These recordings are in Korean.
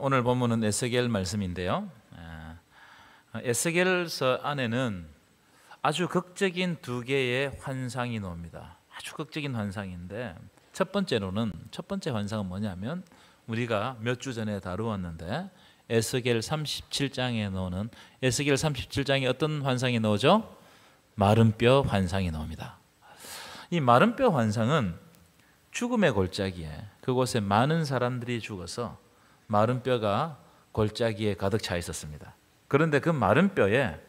오늘 본문은 에스겔 말씀인데요. 에스겔서 안에는 아주 극적인 두 개의 환상이 나옵니다. 아주 극적인 환상인데 첫 번째 환상은 뭐냐면 우리가 몇 주 전에 다루었는데 에스겔 37장에 나오는 에스겔 37장에 어떤 환상이 나오죠? 마른 뼈 환상이 나옵니다. 이 마른 뼈 환상은 죽음의 골짜기에 그곳에 많은 사람들이 죽어서 마른 뼈가 골짜기에 가득 차 있었습니다. 그런데 그 마른 뼈에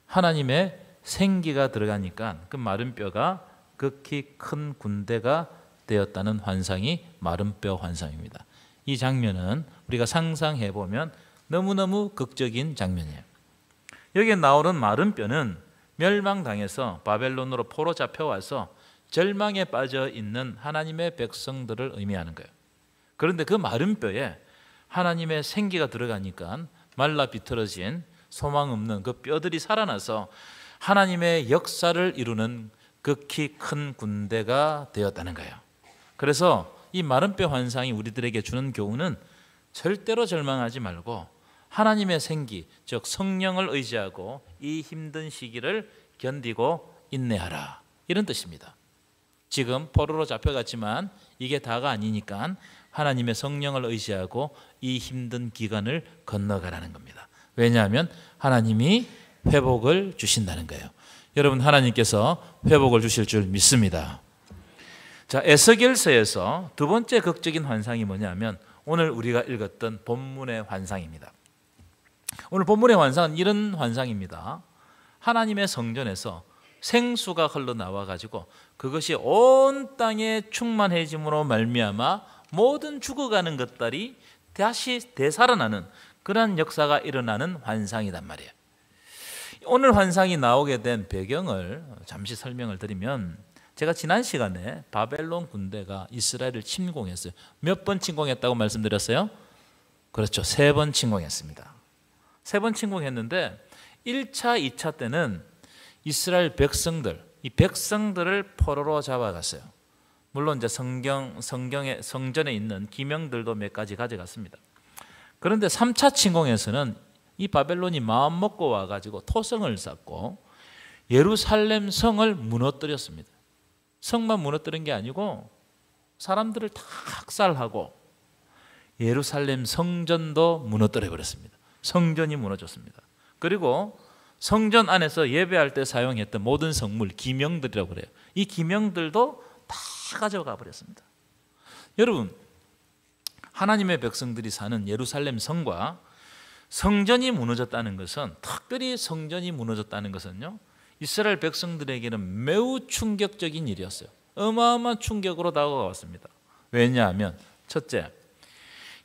하나님의 생기가 들어가니까 그 마른 뼈가 극히 큰 군대가 되었다는 환상이 마른 뼈 환상입니다. 이 장면은 우리가 상상해 보면 너무너무 극적인 장면이에요. 여기에 나오는 마른 뼈는 멸망당해서 바벨론으로 포로 잡혀와서 절망에 빠져 있는 하나님의 백성들을 의미하는 거예요. 그런데 그 마른 뼈에 하나님의 생기가 들어가니까 말라 비틀어진 소망 없는 그 뼈들이 살아나서 하나님의 역사를 이루는 극히 큰 군대가 되었다는 거예요. 그래서 이 마른 뼈 환상이 우리들에게 주는 교훈은 절대로 절망하지 말고 하나님의 생기, 즉 성령을 의지하고 이 힘든 시기를 견디고 인내하라, 이런 뜻입니다. 지금 포로로 잡혀갔지만 이게 다가 아니니까 하나님의 성령을 의지하고 이 힘든 기간을 건너가라는 겁니다. 왜냐하면 하나님이 회복을 주신다는 거예요. 여러분, 하나님께서 회복을 주실 줄 믿습니다. 자, 에스겔서에서 두 번째 극적인 환상이 뭐냐면 오늘 우리가 읽었던 본문의 환상입니다. 오늘 본문의 환상은 이런 환상입니다. 하나님의 성전에서 생수가 흘러나와 가지고 그것이 온 땅에 충만해짐으로 말미암아 모든 죽어가는 것들이 다시 되살아나는 그런 역사가 일어나는 환상이란 말이에요. 오늘 환상이 나오게 된 배경을 잠시 설명을 드리면, 제가 지난 시간에 바벨론 군대가 이스라엘을 침공했어요. 몇 번 침공했다고 말씀드렸어요? 그렇죠, 3번 침공했습니다. 3번 침공했는데 1차, 2차 때는 이스라엘 백성들, 이 백성들을 포로로 잡아갔어요. 물론 이제 성전에 있는 기명들도 몇 가지 가져갔습니다. 그런데 3차 침공에서는 이 바벨론이 마음 먹고 와가지고 토성을 쌓고 예루살렘 성을 무너뜨렸습니다. 성만 무너뜨린 게 아니고 사람들을 다 학살하고 예루살렘 성전도 무너뜨려 버렸습니다. 성전이 무너졌습니다. 그리고 성전 안에서 예배할 때 사용했던 모든 성물, 기명들이라고 그래요. 이 기명들도 다 가져가 버렸습니다. 여러분, 하나님의 백성들이 사는 예루살렘 성과 성전이 무너졌다는 것은, 특별히 성전이 무너졌다는 것은요, 이스라엘 백성들에게는 매우 충격적인 일이었어요. 어마어마한 충격으로 다가왔습니다. 왜냐하면 첫째,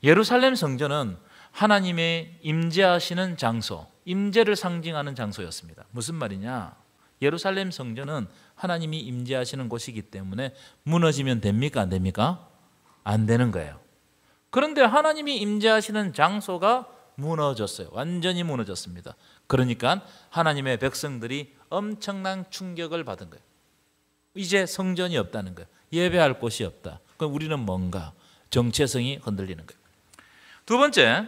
예루살렘 성전은 하나님의 임재하시는 장소, 임재를 상징하는 장소였습니다. 무슨 말이냐? 예루살렘 성전은 하나님이 임재하시는 곳이기 때문에 무너지면 됩니까? 안 됩니까? 안 되는 거예요. 그런데 하나님이 임재하시는 장소가 무너졌어요. 완전히 무너졌습니다. 그러니까 하나님의 백성들이 엄청난 충격을 받은 거예요. 이제 성전이 없다는 거예요. 예배할 곳이 없다. 그럼 우리는 뭔가? 정체성이 흔들리는 거예요. 두 번째,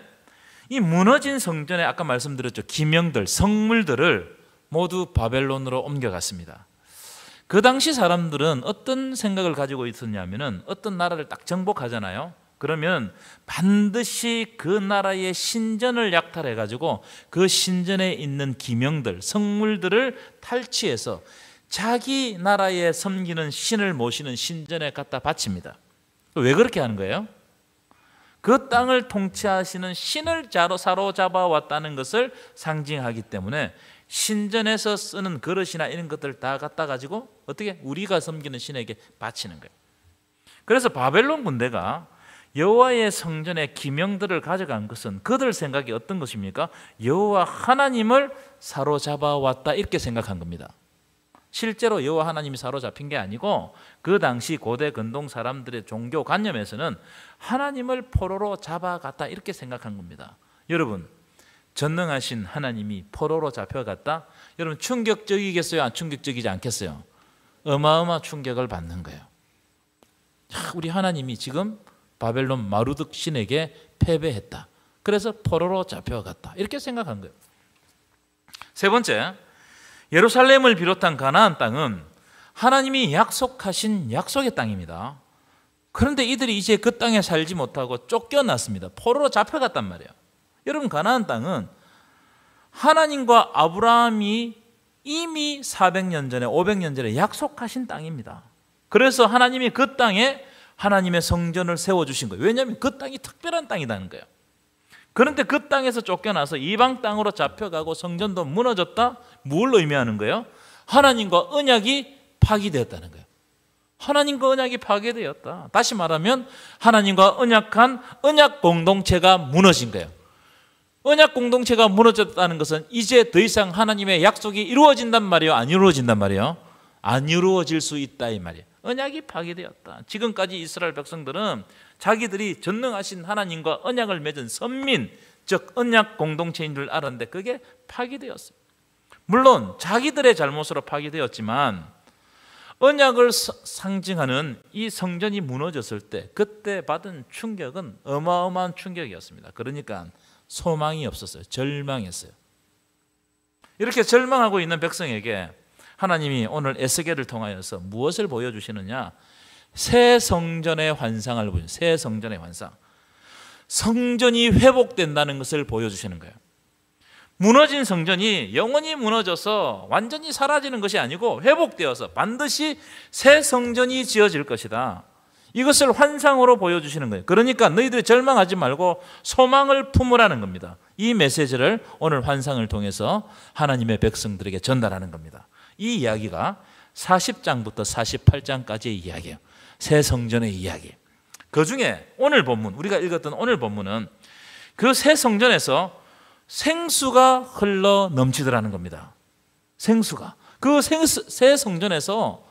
이 무너진 성전에 아까 말씀드렸죠, 기명들, 성물들을 모두 바벨론으로 옮겨갔습니다. 그 당시 사람들은 어떤 생각을 가지고 있었냐면은, 어떤 나라를 딱 정복하잖아요. 그러면 반드시 그 나라의 신전을 약탈해 가지고 그 신전에 있는 기명들, 성물들을 탈취해서 자기 나라에 섬기는 신을 모시는 신전에 갖다 바칩니다. 왜 그렇게 하는 거예요? 그 땅을 통치하시는 신을 사로잡아 왔다는 것을 상징하기 때문에 신전에서 쓰는 그릇이나 이런 것들을 다 갖다 가지고 어떻게 우리가 섬기는 신에게 바치는 거예요. 그래서 바벨론 군대가 여호와의 성전에 기명들을 가져간 것은 그들 생각이 어떤 것입니까? 여호와 하나님을 사로잡아 왔다, 이렇게 생각한 겁니다. 실제로 여호와 하나님이 사로잡힌 게 아니고 그 당시 고대 근동 사람들의 종교 관념에서는 하나님을 포로로 잡아갔다, 이렇게 생각한 겁니다. 여러분, 전능하신 하나님이 포로로 잡혀갔다? 여러분, 충격적이겠어요? 안 충격적이지 않겠어요? 어마어마한 충격을 받는 거예요. 우리 하나님이 지금 바벨론 마루득 신에게 패배했다. 그래서 포로로 잡혀갔다. 이렇게 생각한 거예요. 세 번째, 예루살렘을 비롯한 가나안 땅은 하나님이 약속하신 약속의 땅입니다. 그런데 이들이 이제 그 땅에 살지 못하고 쫓겨났습니다. 포로로 잡혀갔단 말이에요. 여러분, 가나안 땅은 하나님과 아브라함이 이미 400년 전에 500년 전에 약속하신 땅입니다. 그래서 하나님이 그 땅에 하나님의 성전을 세워주신 거예요. 왜냐하면 그 땅이 특별한 땅이라는 거예요. 그런데 그 땅에서 쫓겨나서 이방 땅으로 잡혀가고 성전도 무너졌다. 뭘 의미하는 거예요? 하나님과 언약이 파기되었다는 거예요. 하나님과 언약이 파괴되었다. 다시 말하면 하나님과 언약한 언약 공동체가 무너진 거예요. 언약 공동체가 무너졌다는 것은 이제 더 이상 하나님의 약속이 이루어진단 말이에요? 안 이루어진단 말이에요? 안 이루어질 수 있다 이 말이에요. 언약이 파괴되었다. 지금까지 이스라엘 백성들은 자기들이 전능하신 하나님과 언약을 맺은 선민, 즉 언약 공동체인 줄 알았는데 그게 파괴되었어요. 물론 자기들의 잘못으로 파괴되었지만 언약을 상징하는 이 성전이 무너졌을 때 그때 받은 충격은 어마어마한 충격이었습니다. 그러니까 소망이 없었어요. 절망했어요. 이렇게 절망하고 있는 백성에게 하나님이 오늘 에스겔을 통하여서 무엇을 보여주시느냐? 새 성전의 환상을 보여주세요. 새 성전의 환상. 성전이 회복된다는 것을 보여주시는 거예요. 무너진 성전이 영원히 무너져서 완전히 사라지는 것이 아니고 회복되어서 반드시 새 성전이 지어질 것이다. 이것을 환상으로 보여주시는 거예요. 그러니까 너희들이 절망하지 말고 소망을 품으라는 겁니다. 이 메시지를 오늘 환상을 통해서 하나님의 백성들에게 전달하는 겁니다. 이 이야기가 40장부터 48장까지의 이야기예요. 새 성전의 이야기. 그 중에 오늘 본문, 우리가 읽었던 오늘 본문은 그 새 성전에서 생수가 흘러 넘치더라는 겁니다. 생수가. 그 새 성전에서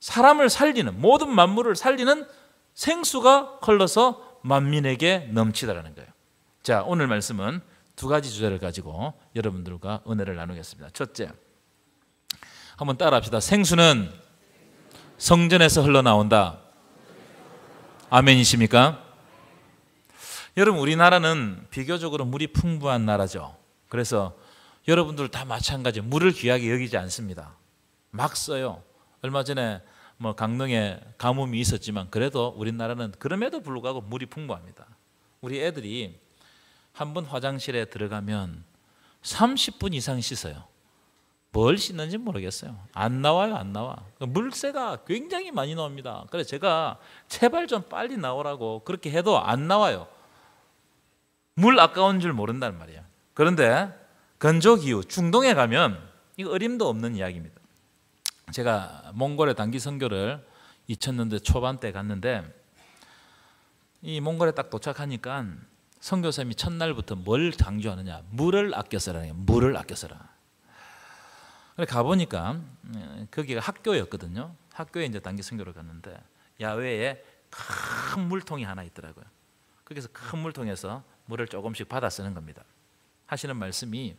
사람을 살리는, 모든 만물을 살리는 생수가 흘러서 만민에게 넘치더라는 거예요. 자, 오늘 말씀은 두 가지 주제를 가지고 여러분들과 은혜를 나누겠습니다. 첫째, 한번 따라합시다. 생수는 성전에서 흘러나온다. 아멘이십니까? 여러분, 우리나라는 비교적으로 물이 풍부한 나라죠. 그래서 여러분들 다 마찬가지예요. 물을 귀하게 여기지 않습니다. 막 써요. 얼마 전에 강릉에 가뭄이 있었지만 그래도 우리나라는 그럼에도 불구하고 물이 풍부합니다. 우리 애들이 한 번 화장실에 들어가면 30분 이상 씻어요. 뭘 씻는지 모르겠어요. 안 나와요, 안 나와. 물새가 굉장히 많이 나옵니다. 그래서 제가 제발 좀 빨리 나오라고 그렇게 해도 안 나와요. 물 아까운 줄 모른단 말이에요. 그런데 건조기후, 중동에 가면 이거 어림도 없는 이야기입니다. 제가 몽골에 단기 선교를 2000년대 초반 때 갔는데 이 몽골에 딱 도착하니까 선교사님이 첫날부터 뭘 강조하느냐? 물을 아껴 쓰라는 거예요. 물을 아껴 쓰라. 가보니까 거기가 학교였거든요. 학교에 이제 단기 선교를 갔는데 야외에 큰 물통이 하나 있더라고요. 거기서 큰 물통에서 물을 조금씩 받아 쓰는 겁니다. 하시는 말씀이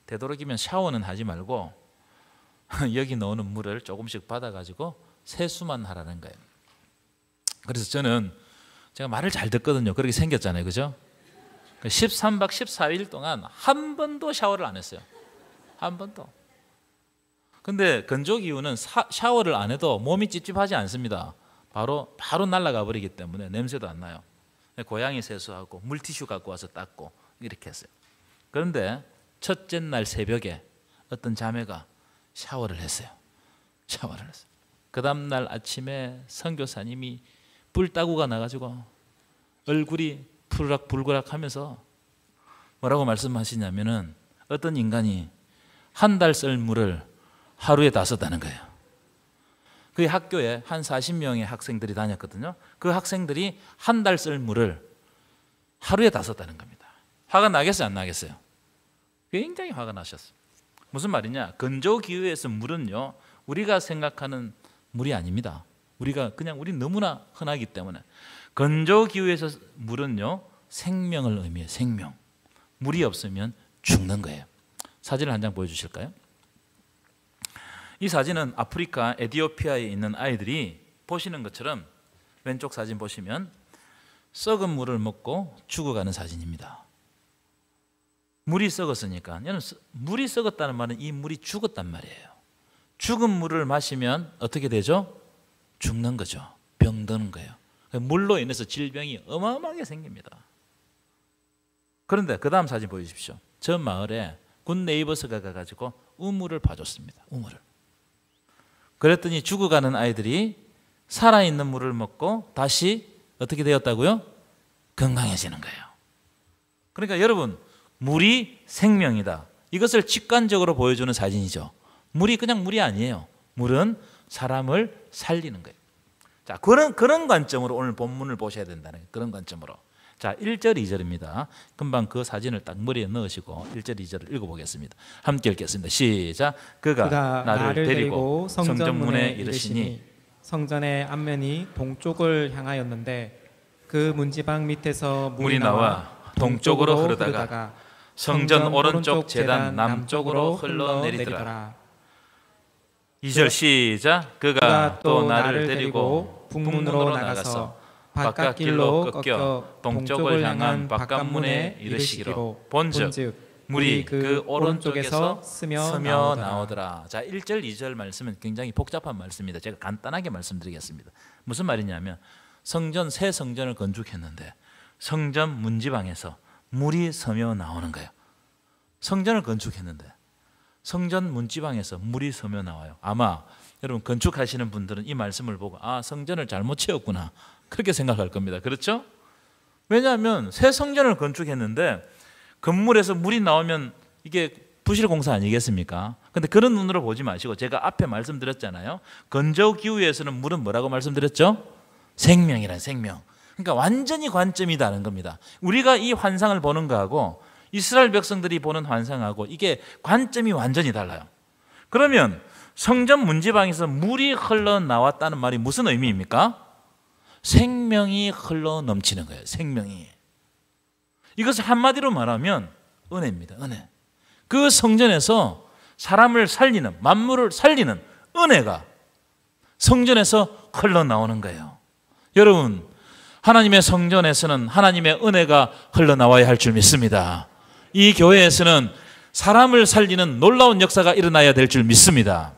되도록이면 샤워는 하지 말고 여기 나오는 물을 조금씩 받아가지고 세수만 하라는 거예요. 그래서 제가 말을 잘 듣거든요. 그렇게 생겼잖아요. 그죠? 13박 14일 동안 한 번도 샤워를 안 했어요. 한 번도. 근데 건조기후는 샤워를 안 해도 몸이 찝찝하지 않습니다. 바로 날아가 버리기 때문에 냄새도 안 나요. 고양이 세수하고 물티슈 갖고 와서 닦고 이렇게 했어요. 그런데 첫째 날 새벽에 어떤 자매가 샤워를 했어요. 샤워를 했어요. 그 다음 날 아침에 선교사님이 불따구가 나가지고 얼굴이 푸르락불그락 하면서 뭐라고 말씀하시냐면은 어떤 인간이 한 달 쓸 물을 하루에 다 썼다는 거예요. 그 학교에 한 40명의 학생들이 다녔거든요. 그 학생들이 한 달 쓸 물을 하루에 다 썼다는 겁니다. 화가 나겠어요? 안 나겠어요? 굉장히 화가 나셨어요. 무슨 말이냐? 건조기후에서 물은요, 우리가 생각하는 물이 아닙니다. 우리 너무나 흔하기 때문에 건조기후에서 물은요, 생명을 의미해요. 생명. 물이 없으면 죽는 거예요. 사진을 한 장 보여주실까요? 이 사진은 아프리카 에티오피아에 있는 아이들이 보시는 것처럼 왼쪽 사진 보시면 썩은 물을 먹고 죽어가는 사진입니다. 물이 썩었으니까, 물이 썩었다는 말은 이 물이 죽었단 말이에요. 죽은 물을 마시면 어떻게 되죠? 죽는 거죠. 병드는 거예요. 물로 인해서 질병이 어마어마하게 생깁니다. 그런데 그 다음 사진 보여주십시오. 저 마을에 굿네이버스가 가가지고 우물을 파줬습니다. 우물을. 그랬더니 죽어가는 아이들이 살아있는 물을 먹고 다시 어떻게 되었다고요? 건강해지는 거예요. 그러니까 여러분, 물이 생명이다. 이것을 직관적으로 보여주는 사진이죠. 물이 그냥 물이 아니에요. 물은 사람을 살리는 거예요. 자, 그런 관점으로 오늘 본문을 보셔야 된다는 거예요. 그런 관점으로. 자, 1절, 2절입니다. 금방 그 사진을 딱 머리에 넣으시고 1절, 2절을 읽어보겠습니다. 함께 읽겠습니다. 시작. 그가 나를 데리고 성전문에 이르시니 성전의 앞면이 동쪽을 향하였는데 그 문지방 밑에서 물이 나와 동쪽으로 흐르다가 성전 오른쪽 제단 남쪽으로 흘러내리더라. 2절 시작. 그가 또 나를 데리고 북문으로 나가서 바깥길로 꺾여 동쪽을 향한 바깥문에 이르시기로 본즉 물이 그 오른쪽에서 스며 나오더라. 자, 1절 2절 말씀은 굉장히 복잡한 말씀입니다. 제가 간단하게 말씀드리겠습니다. 무슨 말이냐면 새 성전을 건축했는데 성전 문지방에서 물이 스며 나오는 거예요. 성전을 건축했는데 성전 문지방에서 물이 스며 나와요. 아마 여러분 건축하시는 분들은 이 말씀을 보고 성전을 잘못 채웠구나 그렇게 생각할 겁니다. 그렇죠? 왜냐하면 새 성전을 건축했는데 건물에서 물이 나오면 이게 부실공사 아니겠습니까? 근데 그런 눈으로 보지 마시고 제가 앞에 말씀드렸잖아요. 건조기후에서는 물은 뭐라고 말씀드렸죠? 생명이란 생명. 그러니까 완전히 관점이 다른 겁니다. 우리가 이 환상을 보는 거하고 이스라엘 백성들이 보는 환상하고 이게 관점이 완전히 달라요. 그러면 성전 문지방에서 물이 흘러나왔다는 말이 무슨 의미입니까? 생명이 흘러 넘치는 거예요. 생명이. 이것을 한마디로 말하면 은혜입니다. 은혜. 그 성전에서 사람을 살리는, 만물을 살리는 은혜가 성전에서 흘러나오는 거예요. 여러분, 하나님의 성전에서는 하나님의 은혜가 흘러나와야 할 줄 믿습니다. 이 교회에서는 사람을 살리는 놀라운 역사가 일어나야 될 줄 믿습니다.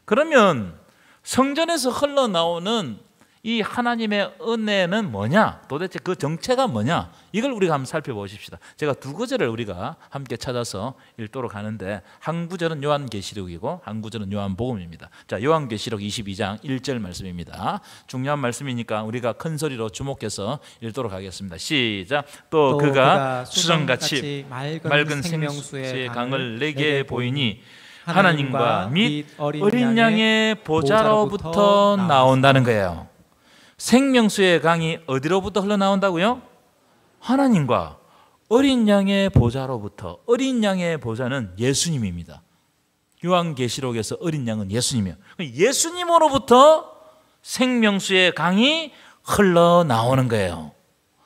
그러면 성전에서 흘러나오는 이 하나님의 은혜는 뭐냐? 도대체 그 정체가 뭐냐? 이걸 우리가 한번 살펴보십시다. 제가 두 구절을 우리가 함께 찾아서 읽도록 하는데 한 구절은 요한계시록이고 한 구절은 요한복음입니다. 자, 요한계시록 22장 1절 말씀입니다. 중요한 말씀이니까 우리가 큰 소리로 주목해서 읽도록 하겠습니다. 시작. 또 그가 수정같이 맑은 생명수의 강을 내게 보이니 하나님과 및 어린 양의 보좌로부터 나온다는 거예요. 생명수의 강이 어디로부터 흘러나온다고요? 하나님과 어린 양의 보좌로부터. 어린 양의 보좌는 예수님입니다. 요한계시록에서 어린 양은 예수님이에요. 예수님으로부터 생명수의 강이 흘러나오는 거예요.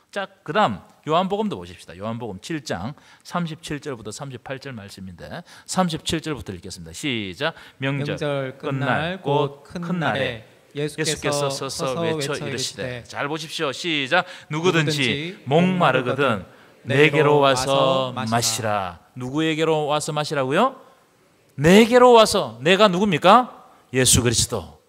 자, 그 다음 요한복음도 보십시다. 요한복음 7장 37절부터 38절 말씀인데 37절부터 읽겠습니다. 시작. 명절 끝날 곧 큰 날에 예수께서 서서 외쳐 이르시되. 잘 보십시오. 시작. 누구든지 목마르거든 내게로 와서 마시라. 누구에게로 와서 마시라고요? 내게로 와서. 내가 누굽니까? 예수 그리스도.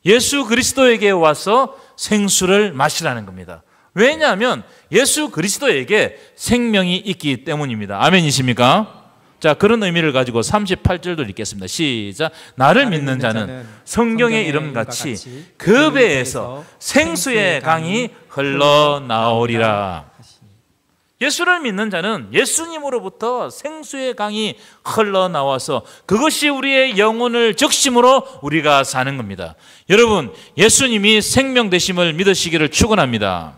예수 그리스도에게 와서 생수를 마시라는 겁니다. 왜냐하면 예수 그리스도에게 생명이 있기 때문입니다. 아멘이십니까? 자, 그런 의미를 가지고 38절도 읽겠습니다. 시작. 나를 믿는 자는 성경의 이름같이 그 배에서 생수의 강이 흘러나오리라. 예수를 믿는 자는 예수님으로부터 생수의 강이 흘러나와서 그것이 우리의 영혼을 적심으로 우리가 사는 겁니다. 여러분, 예수님이 생명 되심을 믿으시기를 축원합니다.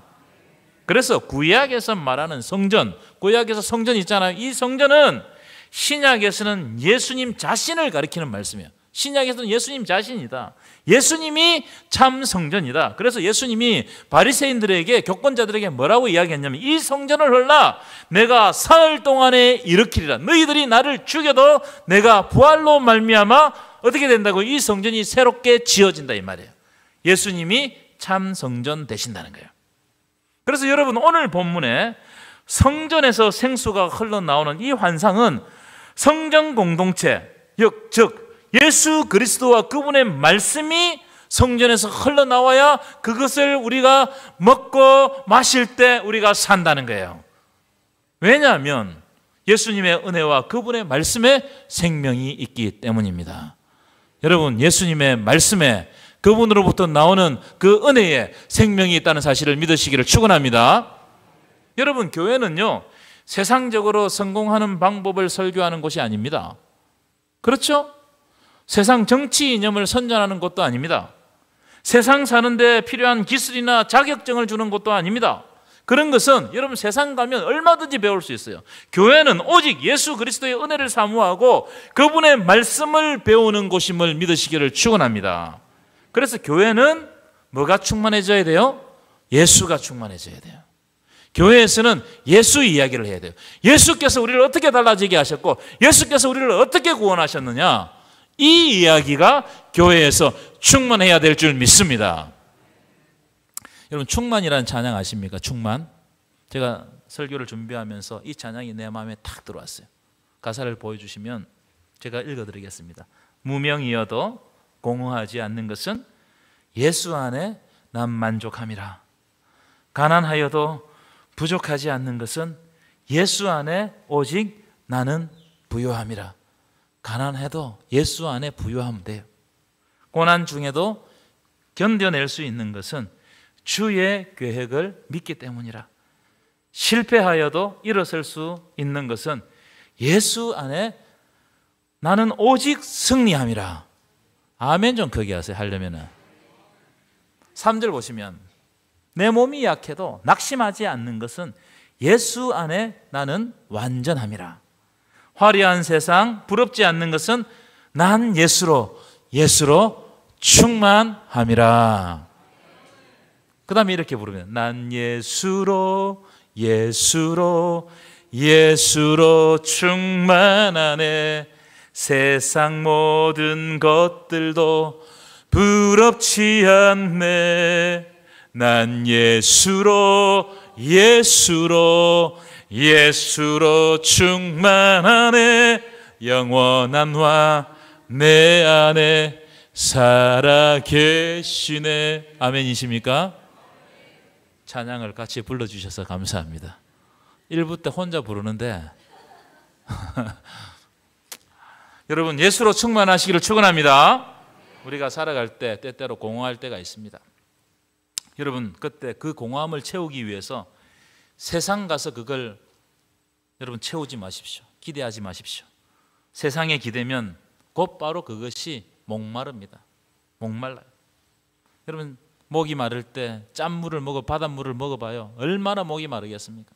그래서 구약에서 말하는 성전, 구약에서 성전 있잖아요. 이 성전은 신약에서는 예수님 자신을 가리키는 말씀이에요. 신약에서는 예수님 자신이다. 예수님이 참 성전이다. 그래서 예수님이 바리새인들에게, 교권자들에게 뭐라고 이야기했냐면 이 성전을 헐라 내가 사흘 동안에 일으키리라. 너희들이 나를 죽여도 내가 부활로 말미암아 어떻게 된다고? 이 성전이 새롭게 지어진다 이 말이에요. 예수님이 참 성전 되신다는 거예요. 그래서 여러분 오늘 본문에 성전에서 생수가 흘러나오는 이 환상은 성전 공동체, 즉 예수 그리스도와 그분의 말씀이 성전에서 흘러나와야 그것을 우리가 먹고 마실 때 우리가 산다는 거예요. 왜냐하면 예수님의 은혜와 그분의 말씀에 생명이 있기 때문입니다. 여러분, 예수님의 말씀에 그분으로부터 나오는 그 은혜에 생명이 있다는 사실을 믿으시기를 축원합니다. 여러분, 교회는요 세상적으로 성공하는 방법을 설교하는 곳이 아닙니다. 그렇죠? 세상 정치 이념을 선전하는 곳도 아닙니다. 세상 사는데 필요한 기술이나 자격증을 주는 곳도 아닙니다. 그런 것은 여러분 세상 가면 얼마든지 배울 수 있어요. 교회는 오직 예수 그리스도의 은혜를 사모하고 그분의 말씀을 배우는 곳임을 믿으시기를 축원합니다. 그래서 교회는 뭐가 충만해져야 돼요? 예수가 충만해져야 돼요. 교회에서는 예수 이야기를 해야 돼요. 예수께서 우리를 어떻게 달라지게 하셨고 예수께서 우리를 어떻게 구원하셨느냐, 이 이야기가 교회에서 충만해야 될 줄 믿습니다. 여러분, 충만이라는 찬양 아십니까? 충만. 제가 설교를 준비하면서 이 찬양이 내 마음에 탁 들어왔어요. 가사를 보여주시면 제가 읽어드리겠습니다. 무명이어도 공허하지 않는 것은 예수 안에 난 만족함이라. 가난하여도 부족하지 않는 것은 예수 안에 오직 나는 부요함이라. 가난해도 예수 안에 부요하면 돼요. 고난 중에도 견뎌낼 수 있는 것은 주의 계획을 믿기 때문이라. 실패하여도 일어설 수 있는 것은 예수 안에 나는 오직 승리함이라. 아멘 좀 크게 하세요. 하려면은 3절 보시면 내 몸이 약해도 낙심하지 않는 것은 예수 안에 나는 완전함이라. 화려한 세상 부럽지 않는 것은 난 예수로 충만함이라. 그 다음에 이렇게 부르면 난 예수로 충만하네. 세상 모든 것들도 부럽지 않네. 난 예수로 충만하네. 영원한 화 내 안에 살아계시네. 아멘이십니까? 찬양을 같이 불러주셔서 감사합니다. 1부 때 혼자 부르는데 여러분, 예수로 충만하시기를 축원합니다. 우리가 살아갈 때 때때로 공허할 때가 있습니다. 여러분, 그때 그 공허함을 채우기 위해서 세상 가서 그걸 여러분 채우지 마십시오. 기대하지 마십시오. 세상에 기대면 곧바로 그것이 목마릅니다. 목말라요. 여러분, 목이 마를 때 짠물을 먹어 바닷물을 먹어봐요. 얼마나 목이 마르겠습니까?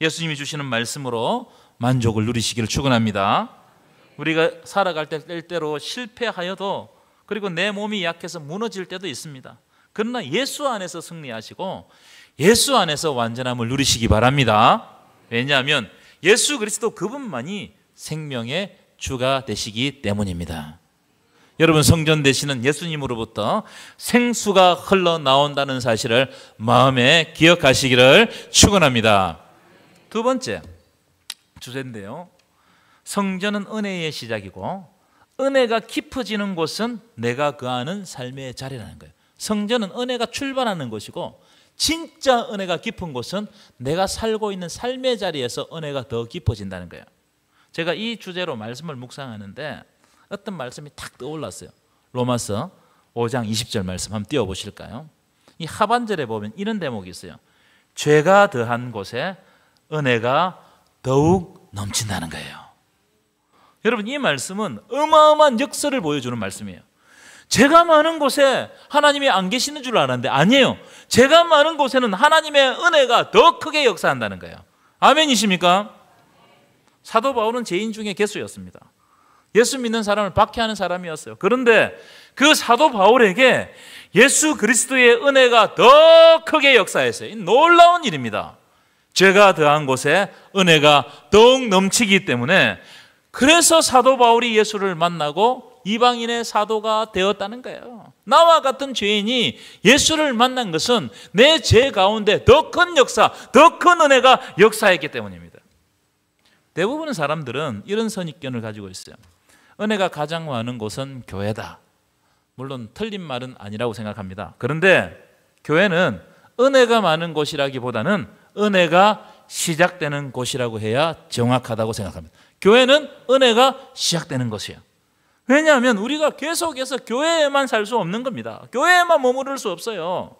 예수님이 주시는 말씀으로 만족을 누리시기를 축원합니다. 우리가 살아갈 때 때때로 실패하여도, 그리고 내 몸이 약해서 무너질 때도 있습니다. 그러나 예수 안에서 승리하시고 예수 안에서 완전함을 누리시기 바랍니다. 왜냐하면 예수 그리스도 그분만이 생명의 주가 되시기 때문입니다. 여러분, 성전 되시는 예수님으로부터 생수가 흘러나온다는 사실을 마음에 기억하시기를 축원합니다. 두 번째 주제인데요, 성전은 은혜의 시작이고 은혜가 깊어지는 곳은 내가 거하는 삶의 자리라는 거예요. 성전은 은혜가 출발하는 곳이고 진짜 은혜가 깊은 곳은 내가 살고 있는 삶의 자리에서 은혜가 더 깊어진다는 거예요. 제가 이 주제로 말씀을 묵상하는데 어떤 말씀이 탁 떠올랐어요. 로마서 5장 20절 말씀 한번 띄워보실까요? 이 하반절에 보면 이런 대목이 있어요. 죄가 더한 곳에 은혜가 더욱 넘친다는 거예요. 여러분, 이 말씀은 어마어마한 역사를 보여주는 말씀이에요. 죄가 많은 곳에 하나님이 안 계시는 줄 알았는데 아니에요. 죄가 많은 곳에는 하나님의 은혜가 더 크게 역사한다는 거예요. 아멘이십니까? 사도 바울은 죄인 중에 개수였습니다. 예수 믿는 사람을 박해하는 사람이었어요. 그런데 그 사도 바울에게 예수 그리스도의 은혜가 더 크게 역사했어요. 놀라운 일입니다. 죄가 더한 곳에 은혜가 더욱 넘치기 때문에, 그래서 사도 바울이 예수를 만나고 이방인의 사도가 되었다는 거예요. 나와 같은 죄인이 예수를 만난 것은 내 죄 가운데 더 큰 역사, 더 큰 은혜가 역사했기 때문입니다. 대부분의 사람들은 이런 선입견을 가지고 있어요. 은혜가 가장 많은 곳은 교회다. 물론 틀린 말은 아니라고 생각합니다. 그런데 교회는 은혜가 많은 곳이라기보다는 은혜가 시작되는 곳이라고 해야 정확하다고 생각합니다. 교회는 은혜가 시작되는 것이에요. 왜냐하면 우리가 계속해서 교회에만 살 수 없는 겁니다. 교회에만 머무를 수 없어요.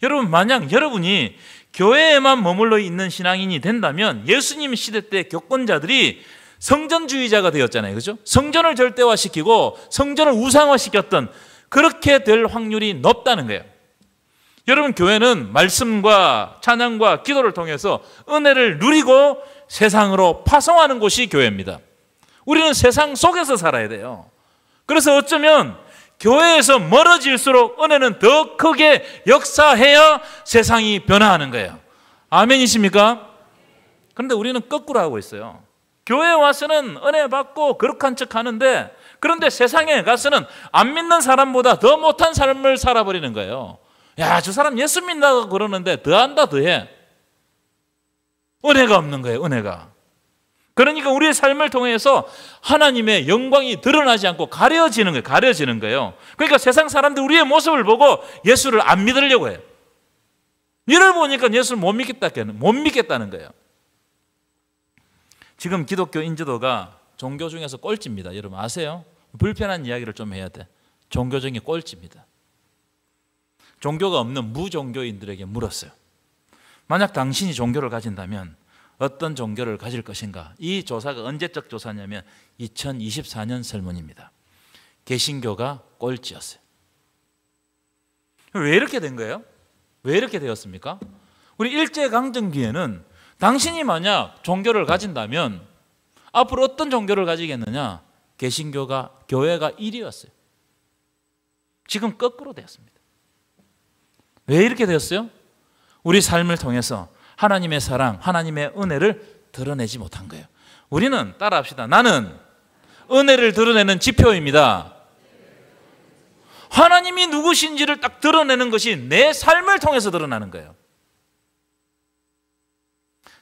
여러분, 만약 여러분이 교회에만 머물러 있는 신앙인이 된다면 예수님 시대 때 교권자들이 성전주의자가 되었잖아요. 그죠? 성전을 절대화시키고 성전을 우상화시켰던, 그렇게 될 확률이 높다는 거예요. 여러분, 교회는 말씀과 찬양과 기도를 통해서 은혜를 누리고 세상으로 파송하는 곳이 교회입니다. 우리는 세상 속에서 살아야 돼요. 그래서 어쩌면 교회에서 멀어질수록 은혜는 더 크게 역사해야 세상이 변화하는 거예요. 아멘이십니까? 그런데 우리는 거꾸로 하고 있어요. 교회에 와서는 은혜 받고 거룩한 척 하는데, 그런데 세상에 가서는 안 믿는 사람보다 더 못한 삶을 살아버리는 거예요. 야, 저 사람 예수 믿는다고 그러는데 더한다 더해. 은혜가 없는 거예요. 은혜가. 그러니까 우리의 삶을 통해서 하나님의 영광이 드러나지 않고 가려지는 거예요. 가려지는 거예요. 그러니까 세상 사람들 우리의 모습을 보고 예수를 안 믿으려고 해요. 이를 보니까 예수를 못 믿겠다는 거예요. 지금 기독교 인지도가 종교 중에서 꼴찌입니다. 여러분 아세요? 불편한 이야기를 좀 해야 돼. 종교 중에 꼴찌입니다. 종교가 없는 무종교인들에게 물었어요. 만약 당신이 종교를 가진다면 어떤 종교를 가질 것인가? 이 조사가 언제적 조사냐면 2024년 설문입니다. 개신교가 꼴찌였어요. 왜 이렇게 된 거예요? 왜 이렇게 되었습니까? 우리 일제강점기에는 당신이 만약 종교를 가진다면 앞으로 어떤 종교를 가지겠느냐? 개신교가, 교회가 1위였어요. 지금 거꾸로 되었습니다. 왜 이렇게 되었어요? 우리 삶을 통해서 하나님의 사랑, 하나님의 은혜를 드러내지 못한 거예요. 우리는 따라합시다. 나는 은혜를 드러내는 지표입니다. 하나님이 누구신지를 딱 드러내는 것이 내 삶을 통해서 드러나는 거예요.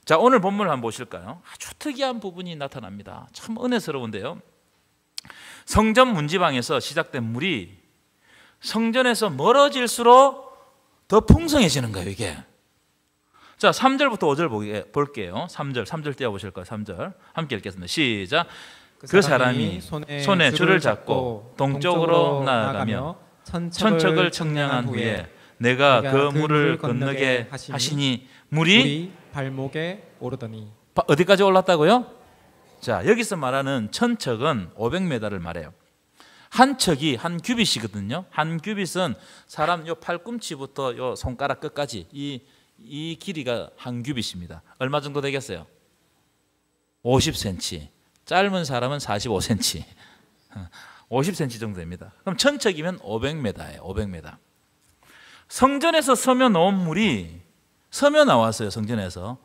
자, 오늘 본문을 한번 보실까요? 아주 특이한 부분이 나타납니다. 참 은혜스러운데요. 성전 문지방에서 시작된 물이 성전에서 멀어질수록 더 풍성해지는 거예요, 이게. 자, 3절부터 5절 볼게요. 3절 띄워보실 거예요. 3절 함께 읽겠습니다. 시작. 그 사람이 손에 줄을 잡고 동쪽으로 나아가며 천척을 청량한 후에 내가 그 물을 건너게 하시니 물이 발목에 오르더니. 어디까지 올랐다고요? 자, 여기서 말하는 천척은 500m를 말해요. 한 척이 한 규빗이거든요. 한 규빗은 사람 요 팔꿈치부터 요 손가락 끝까지 이 길이가 한 규빗입니다. 얼마 정도 되겠어요? 50cm. 짧은 사람은 45cm. 50cm 정도 됩니다. 그럼 천척이면 500m예요. 500m. 성전에서 서며 놓은 물이 서며 나왔어요. 성전에서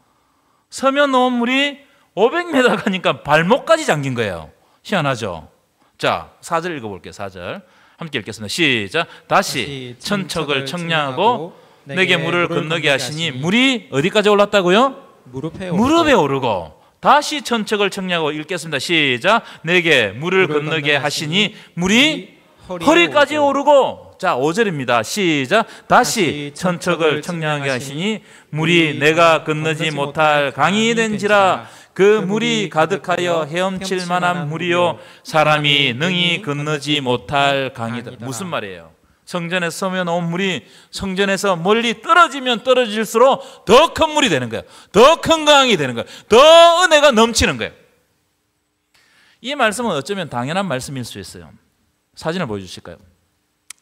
서며 놓은 물이 500m 가니까 발목까지 잠긴 거예요. 희한하죠? 자, 4절 읽어볼게요. 4절 함께 읽겠습니다. 시작. 다시 천척을 청량하고 내게 물을 건너게 하시니 물이 어디까지 올랐다고요? 무릎에 오르고. 다시 천척을 청량하고 읽겠습니다. 시작. 내게 물을 건너게 하시니 물이 허리까지 오르고. 자, 5절입니다. 시작. 다시 천척을 청량하게 하시니 물이 내가 건너지 못할 강이 된지라. 그 물이 가득하여 헤엄칠 만한 물이요 사람이 능히 건너지 못할 강이다. 무슨 말이에요? 성전에 서며 놓은 물이 성전에서 멀리 떨어지면 떨어질수록 더 큰 물이 되는 거예요. 더 큰 강이 되는 거예요. 더 은혜가 넘치는 거예요. 이 말씀은 어쩌면 당연한 말씀일 수 있어요. 사진을 보여주실까요?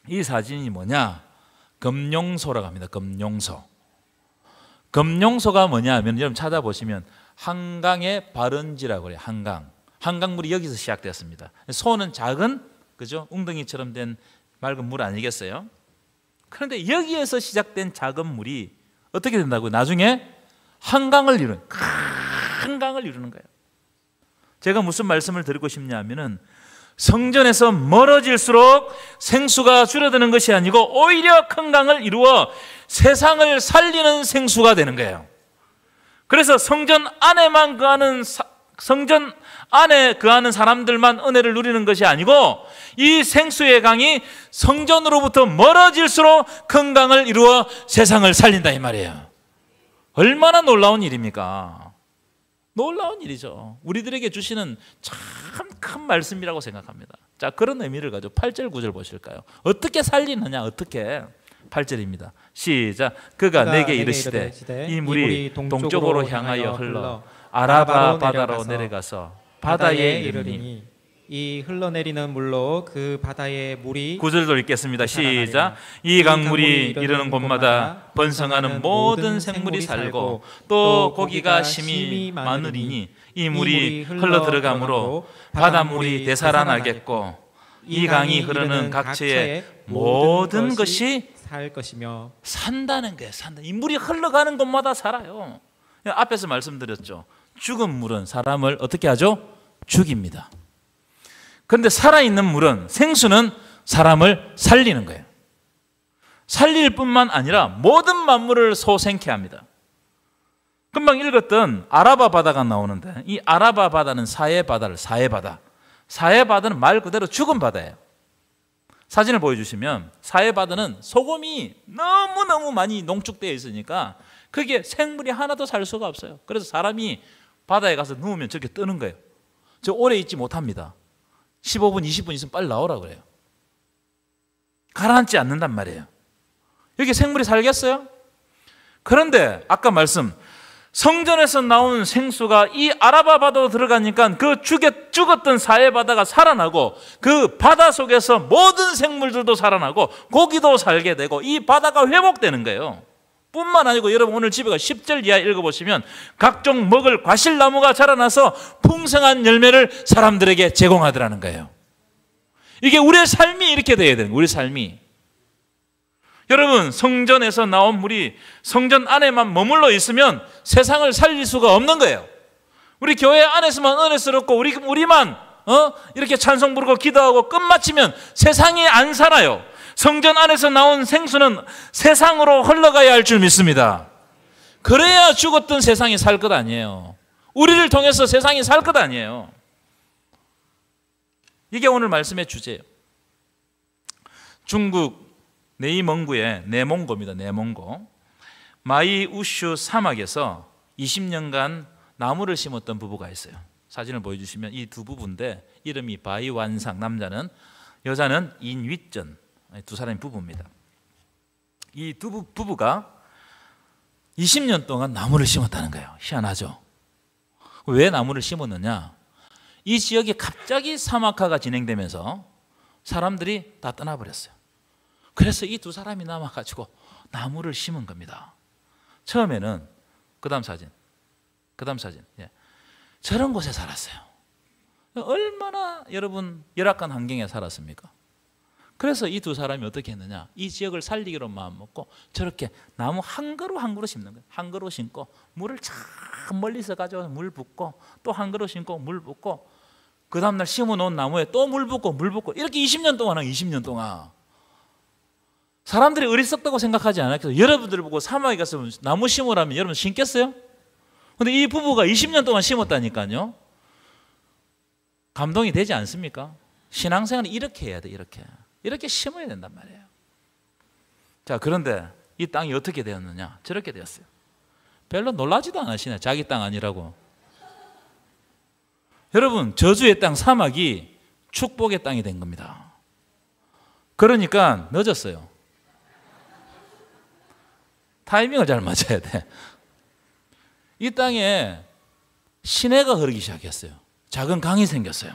이 사진이 뭐냐? 금용소라고 합니다. 금용소. 금용소가 뭐냐 하면 여러분 찾아보시면 한강의 발원지라고 그래요. 한강물이 여기서 시작되었습니다. 소는 작은, 그죠? 웅덩이처럼 된 맑은 물 아니겠어요? 그런데 여기에서 시작된 작은 물이 어떻게 된다고요? 나중에 한강을 이루는, 큰 강을 이루는 거예요. 제가 무슨 말씀을 드리고 싶냐 하면은 성전에서 멀어질수록 생수가 줄어드는 것이 아니고 오히려 큰 강을 이루어 세상을 살리는 생수가 되는 거예요. 그래서 성전 안에만 거하는 성전 안에 거하는 사람들만 은혜를 누리는 것이 아니고 이 생수의 강이 성전으로부터 멀어질수록 큰 강을 이루어 세상을 살린다 이 말이에요. 얼마나 놀라운 일입니까? 놀라운 일이죠. 우리들에게 주시는 참 큰 말씀이라고 생각합니다. 자, 그런 의미를 가지고 8절 9절 보실까요? 어떻게 살리느냐? 어떻게? 8절입니다. 시작. 그가 내게 이르시되 이 물이 동쪽으로 향하여 흘러 아라바 바다로 내려가서 바다에 이르리니 이 흘러내리는 물로 그 바다의 물이 9절도 읽겠습니다. 시작. 이 강물이 이르는 곳마다 번성하는 모든 생물이 살고 또 고기가 심히 많으리니 이 물이 흘러 들어가므로 바닷물이 되살아나겠고 이 강이 흐르는 각처의 모든 것이 살 것이며 산다는 거예요. 산다. 이 물이 흘러가는 곳마다 살아요. 앞에서 말씀드렸죠. 죽은 물은 사람을 어떻게 하죠? 죽입니다. 그런데 살아있는 물은, 생수는 사람을 살리는 거예요. 살릴 뿐만 아니라 모든 만물을 소생케 합니다. 금방 읽었던 아라바 바다가 나오는데 이 아라바 바다는 사해바다를 사해바다. 사해바다는 말 그대로 죽은 바다예요. 사진을 보여주시면 사해바다는 소금이 너무너무 많이 농축되어 있으니까 거기에 생물이 하나도 살 수가 없어요. 그래서 사람이 바다에 가서 누우면 저렇게 뜨는 거예요. 저 오래 있지 못합니다. 15분, 20분 있으면 빨리 나오라 그래요. 가라앉지 않는단 말이에요. 여기 생물이 살겠어요? 그런데 아까 말씀 성전에서 나온 생수가 이 아라바 바다로 들어가니까 그 죽었던 사해바다가 살아나고 그 바다 속에서 모든 생물들도 살아나고 고기도 살게 되고 이 바다가 회복되는 거예요. 뿐만 아니고 여러분 오늘 집에 가 10절 이하 읽어보시면 각종 먹을 과실나무가 자라나서 풍성한 열매를 사람들에게 제공하더라는 거예요. 이게 우리의 삶이 이렇게 돼야 되는 거예요. 우리 삶이. 여러분 성전에서 나온 물이 성전 안에만 머물러 있으면 세상을 살릴 수가 없는 거예요. 우리 교회 안에서만 은혜스럽고 우리만 이렇게 찬송 부르고 기도하고 끝마치면 세상이 안 살아요. 성전 안에서 나온 생수는 세상으로 흘러가야 할 줄 믿습니다. 그래야 죽었던 세상이 살 것 아니에요. 우리를 통해서 세상이 살 것 아니에요. 이게 오늘 말씀의 주제예요. 중국 네이멍구의 네몽고입니다. 네몽고. 마이우슈 사막에서 20년간 나무를 심었던 부부가 있어요. 사진을 보여주시면 이 두 부부인데 이름이 바이완상 남자는, 여자는 인윗전, 두 사람이 부부입니다. 이 두 부부가 20년 동안 나무를 심었다는 거예요. 희한하죠? 왜 나무를 심었느냐? 이 지역에 갑자기 사막화가 진행되면서 사람들이 다 떠나버렸어요. 그래서 이 두 사람이 남아가지고 나무를 심은 겁니다. 처음에는 그 다음 사진 예. 저런 곳에 살았어요. 얼마나 여러분 열악한 환경에 살았습니까? 그래서 이 두 사람이 어떻게 했느냐, 이 지역을 살리기로 마음먹고 저렇게 나무 한 그루 한 그루 심는 거예요. 한 그루 심고 물을 참 멀리서 가져와서 물 붓고 또 한 그루 심고 물 붓고 그 다음날 심어놓은 나무에 또 물 붓고 이렇게 20년 동안 20년 동안 사람들이 어리석다고 생각하지 않았겠어요? 여러분들 보고 사막에 가서 나무 심으라면 여러분 심겠어요? 근데 이 부부가 20년 동안 심었다니까요. 감동이 되지 않습니까? 신앙생활은 이렇게 해야 돼. 이렇게 심어야 된단 말이에요. 자, 그런데 이 땅이 어떻게 되었느냐? 저렇게 되었어요. 별로 놀라지도 않으시네. 자기 땅 아니라고. 여러분, 저주의 땅 사막이 축복의 땅이 된 겁니다. 그러니까 늦었어요. 타이밍을 잘 맞춰야 돼. 이 땅에 시내가 흐르기 시작했어요. 작은 강이 생겼어요.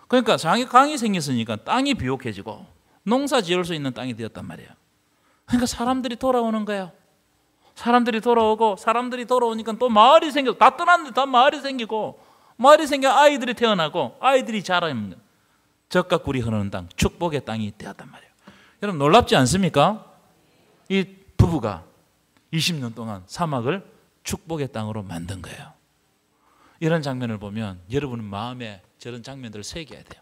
그러니까 강이 생겼으니까 땅이 비옥해지고 농사 지을 수 있는 땅이 되었단 말이에요. 그러니까 사람들이 돌아오는 거예요. 사람들이 돌아오니까 또 마을이 생겨. 다 떠났는데 다 마을이 생기고, 마을이 생겨 아이들이 태어나고 아이들이 자라는 거예요. 젖과 꿀이 흐르는 땅, 축복의 땅이 되었단 말이에요. 여러분 놀랍지 않습니까? 이 부부가 20년 동안 사막을 축복의 땅으로 만든 거예요. 이런 장면을 보면 여러분은 마음에 저런 장면들을 새겨야 돼요.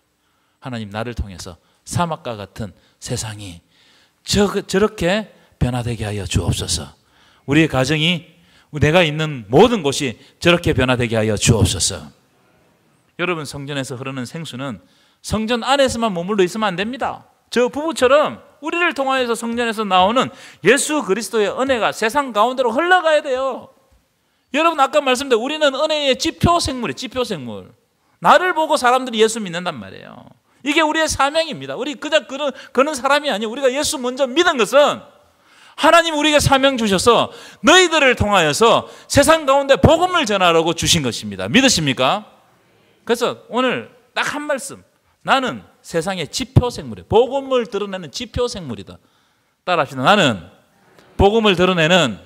하나님 나를 통해서 사막과 같은 세상이 저렇게 변화되게 하여 주옵소서. 우리의 가정이, 내가 있는 모든 곳이 저렇게 변화되게 하여 주옵소서. 여러분, 성전에서 흐르는 생수는 성전 안에서만 머물러 있으면 안 됩니다. 저 부부처럼 우리를 통하여서 성전에서 나오는 예수 그리스도의 은혜가 세상 가운데로 흘러가야 돼요. 여러분, 아까 말씀드린 우리는 은혜의 지표 생물이에요. 지표 생물. 나를 보고 사람들이 예수 믿는단 말이에요. 이게 우리의 사명입니다. 우리 그저 그런 사람이 아니에요. 우리가 예수 먼저 믿은 것은 하나님 우리에게 사명 주셔서 너희들을 통하여서 세상 가운데 복음을 전하라고 주신 것입니다. 믿으십니까? 그래서 오늘 딱 한 말씀. 나는 세상의 지표 생물이에요. 복음을 드러내는 지표 생물이다. 따라합시다. 나는 복음을 드러내는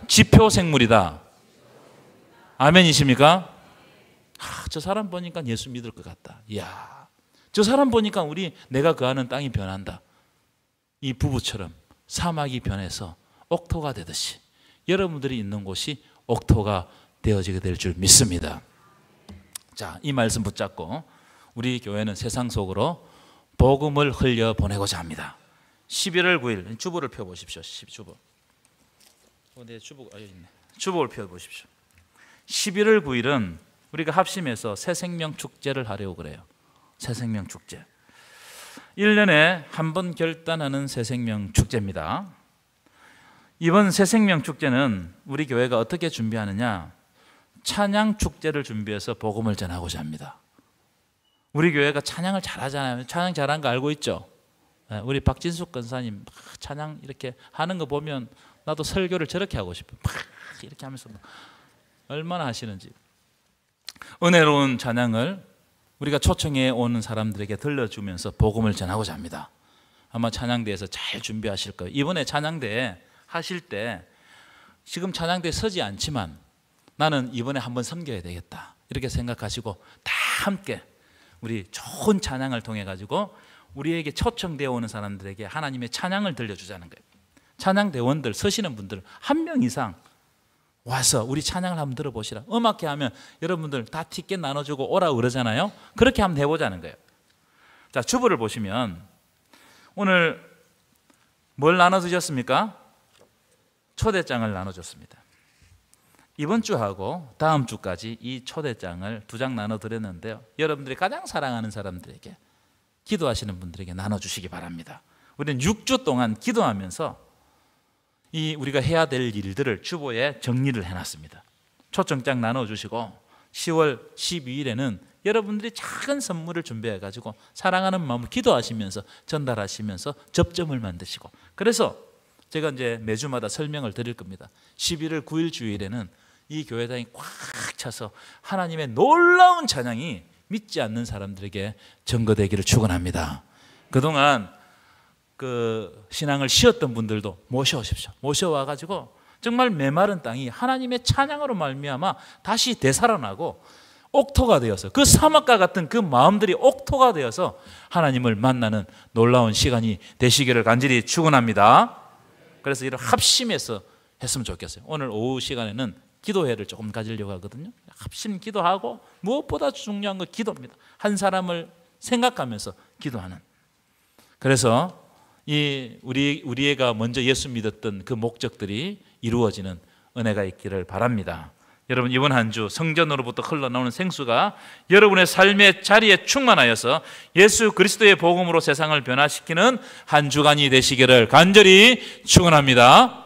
지표 생물이다. 아멘이십니까? 저 사람 보니까 예수 믿을 것 같다. 이야, 저 사람 보니까 내가 거하는 땅이 변한다. 이 부부처럼 사막이 변해서 옥토가 되듯이 여러분들이 있는 곳이 옥토가 되어지게 될 줄 믿습니다. 자, 이 말씀 붙잡고 우리 교회는 세상 속으로 복음을 흘려보내고자 합니다. 11월 9일 주보를 펴보십시오. 주보. 주보가 여기 있네. 주보를 펴보십시오. 11월 9일은 우리가 합심해서 새생명 축제를 하려고 그래요. 새생명 축제. 1년에 한 번 결단하는 새생명 축제입니다. 이번 새생명 축제는 우리 교회가 어떻게 준비하느냐? 찬양 축제를 준비해서 복음을 전하고자 합니다. 우리 교회가 찬양을 잘하잖아요. 찬양 잘하는 거 알고 있죠? 우리 박진숙 권사님 찬양 이렇게 하는 거 보면 나도 설교를 저렇게 하고 싶어요. 이렇게 하면서 얼마나 하시는지. 은혜로운 찬양을 우리가 초청해 오는 사람들에게 들려주면서 복음을 전하고자 합니다. 아마 찬양대에서 잘 준비하실 거예요. 이번에 찬양대 하실 때 지금 찬양대에 서지 않지만 나는 이번에 한번 섬겨야 되겠다 이렇게 생각하시고 다 함께 우리 좋은 찬양을 통해 가지고 우리에게 초청되어 오는 사람들에게 하나님의 찬양을 들려주자는 거예요. 찬양대원들 서시는 분들 한 명 이상 와서 우리 찬양을 한번 들어보시라. 음악회 하면 여러분들 다 티켓 나눠주고 오라고 그러잖아요. 그렇게 한번 해보자는 거예요. 자, 주보를 보시면 오늘 뭘 나눠주셨습니까? 초대장을 나눠줬습니다. 이번 주하고 다음 주까지 이 초대장을 2장 나눠드렸는데요. 여러분들이 가장 사랑하는 사람들에게, 기도하시는 분들에게 나눠주시기 바랍니다. 우리는 6주 동안 기도하면서 우리가 해야 될 일들을 주보에 정리를 해놨습니다. 초청장 나눠주시고 10월 12일에는 여러분들이 작은 선물을 준비해가지고 사랑하는 마음을 기도하시면서 전달하시면서 접점을 만드시고, 그래서 제가 이제 매주마다 설명을 드릴 겁니다. 11월 9일 주일에는 이 교회당이 꽉 차서 하나님의 놀라운 찬양이 믿지 않는 사람들에게 전거되기를 축원합니다. 그동안 신앙을 쉬었던 분들도 모셔오십시오. 모셔와가지고 정말 메마른 땅이 하나님의 찬양으로 말미암아 다시 되살아나고 옥토가 되어서 그 사막과 같은 그 마음들이 옥토가 되어서 하나님을 만나는 놀라운 시간이 되시기를 간절히 축원합니다. 그래서 이를 합심해서 했으면 좋겠어요. 오늘 오후 시간에는 기도회를 조금 가지려고 하거든요. 합심 기도하고 무엇보다 중요한 건 기도입니다. 한 사람을 생각하면서 기도하는. 그래서 우리가 먼저 예수 믿었던 그 목적들이 이루어지는 은혜가 있기를 바랍니다. 여러분, 이번 한 주 성전으로부터 흘러나오는 생수가 여러분의 삶의 자리에 충만하여서 예수 그리스도의 복음으로 세상을 변화시키는 한 주간이 되시기를 간절히 축원합니다.